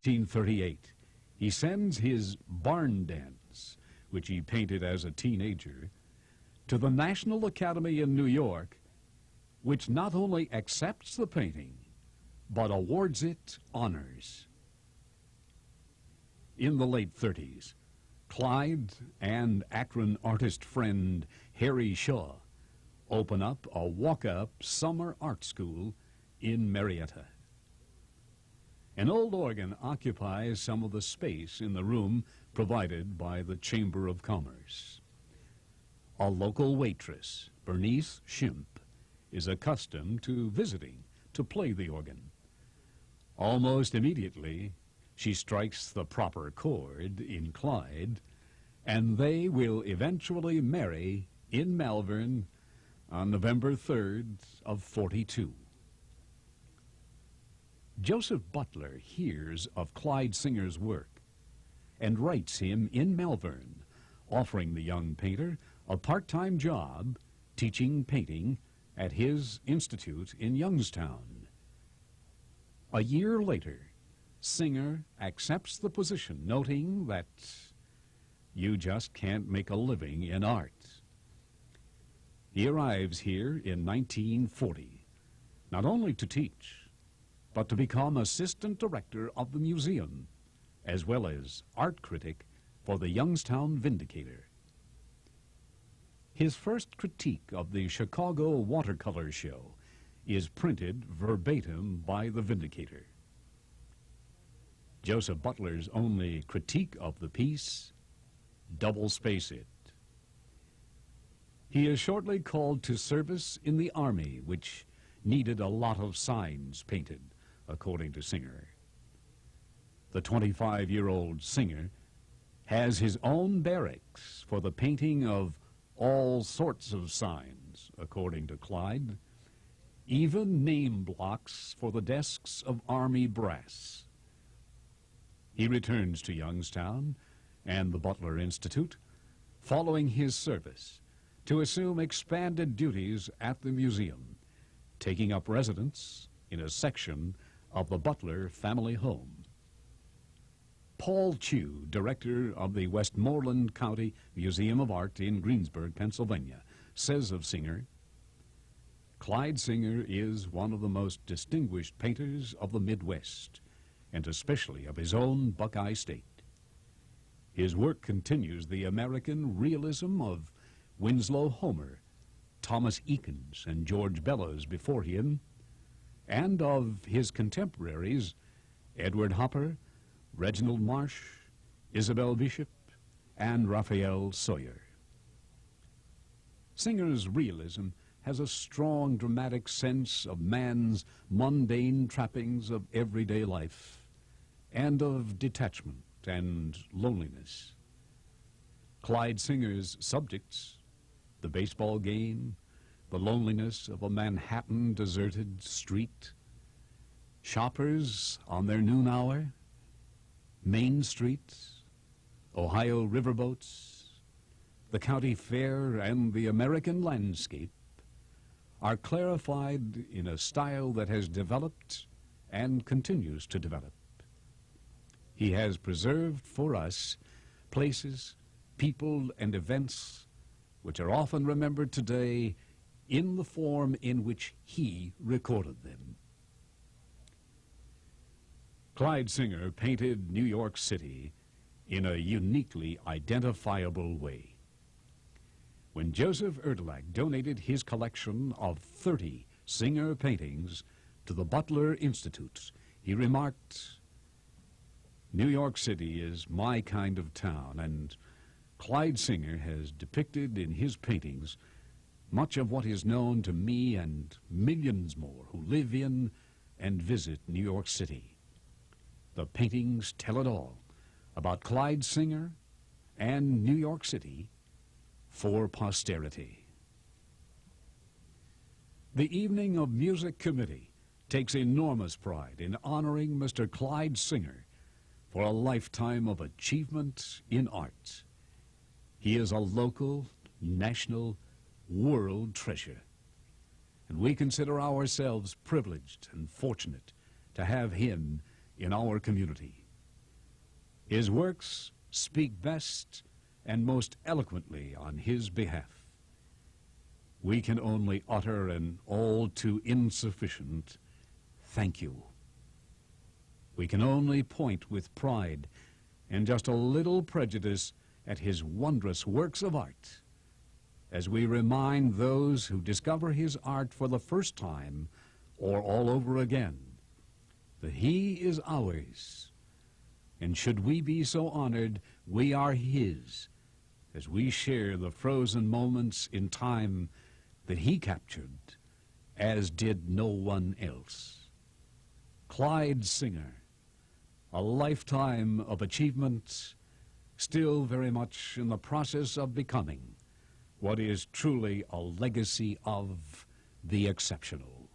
1938, he sends his barn dance, which he painted as a teenager, to the National Academy in New York, which not only accepts the painting, but awards it honors. In the late 30s, Clyde and Akron artist friend Harry Shaw open up a walk-up summer art school in Marietta. An old organ occupies some of the space in the room provided by the Chamber of Commerce. A local waitress, Bernice Shimp, is accustomed to visiting to play the organ. Almost immediately, she strikes the proper chord in Clyde, and they will eventually marry in Malvern on November 3rd of 42. Joseph Butler hears of Clyde Singer's work and writes him in Malvern, offering the young painter a part-time job teaching painting at his institute in Youngstown. A year later, Singer accepts the position, noting that you just can't make a living in art. He arrives here in 1940, not only to teach, but to become assistant director of the museum, as well as art critic for the Youngstown Vindicator. His first critique of the Chicago Watercolor Show is printed verbatim by the Vindicator. Joseph Butler's only critique of the piece, double-space it. He is shortly called to service in the Army, which needed a lot of signs painted, according to Singer. The 25-year-old Singer has his own barracks for the painting of all sorts of signs, according to Clyde, even name blocks for the desks of Army brass. He returns to Youngstown and the Butler Institute following his service to assume expanded duties at the museum, taking up residence in a section of the Butler family home. Paul Chew, director of the Westmoreland County Museum of Art in Greensburg, Pennsylvania, says of Singer, Clyde Singer is one of the most distinguished painters of the Midwest, and especially of his own Buckeye State. His work continues the American realism of Winslow Homer, Thomas Eakins, and George Bellows before him, and of his contemporaries Edward Hopper, Reginald Marsh, Isabel Bishop, and Raphael Sawyer. Singer's realism has a strong dramatic sense of man's mundane trappings of everyday life and of detachment and loneliness. Clyde Singer's subjects, the baseball game, the loneliness of a Manhattan deserted street, shoppers on their noon hour, Main Street, Ohio riverboats, the county fair, and the American landscape are clarified in a style that has developed and continues to develop. He has preserved for us places, people, and events which are often remembered today in the form in which he recorded them. Clyde Singer painted New York City in a uniquely identifiable way. When Joseph Erdelak donated his collection of 30 Singer paintings to the Butler Institute, he remarked, New York City is my kind of town, and Clyde Singer has depicted in his paintings much of what is known to me and millions more who live in and visit New York City. The paintings tell it all about Clyde Singer and New York City for posterity. The Evening of Music Committee takes enormous pride in honoring Mr. Clyde Singer for a lifetime of achievement in art. He is a local, national, world treasure, and we consider ourselves privileged and fortunate to have him in our community. His works speak best and most eloquently on his behalf. We can only utter an all too insufficient thank you. We can only point with pride and just a little prejudice at his wondrous works of art as we remind those who discover his art for the first time or all over again that he is ours, and should we be so honored, we are his as we share the frozen moments in time that he captured, as did no one else. Clyde Singer, a lifetime of achievement, still very much in the process of becoming what is truly a legacy of the exceptional.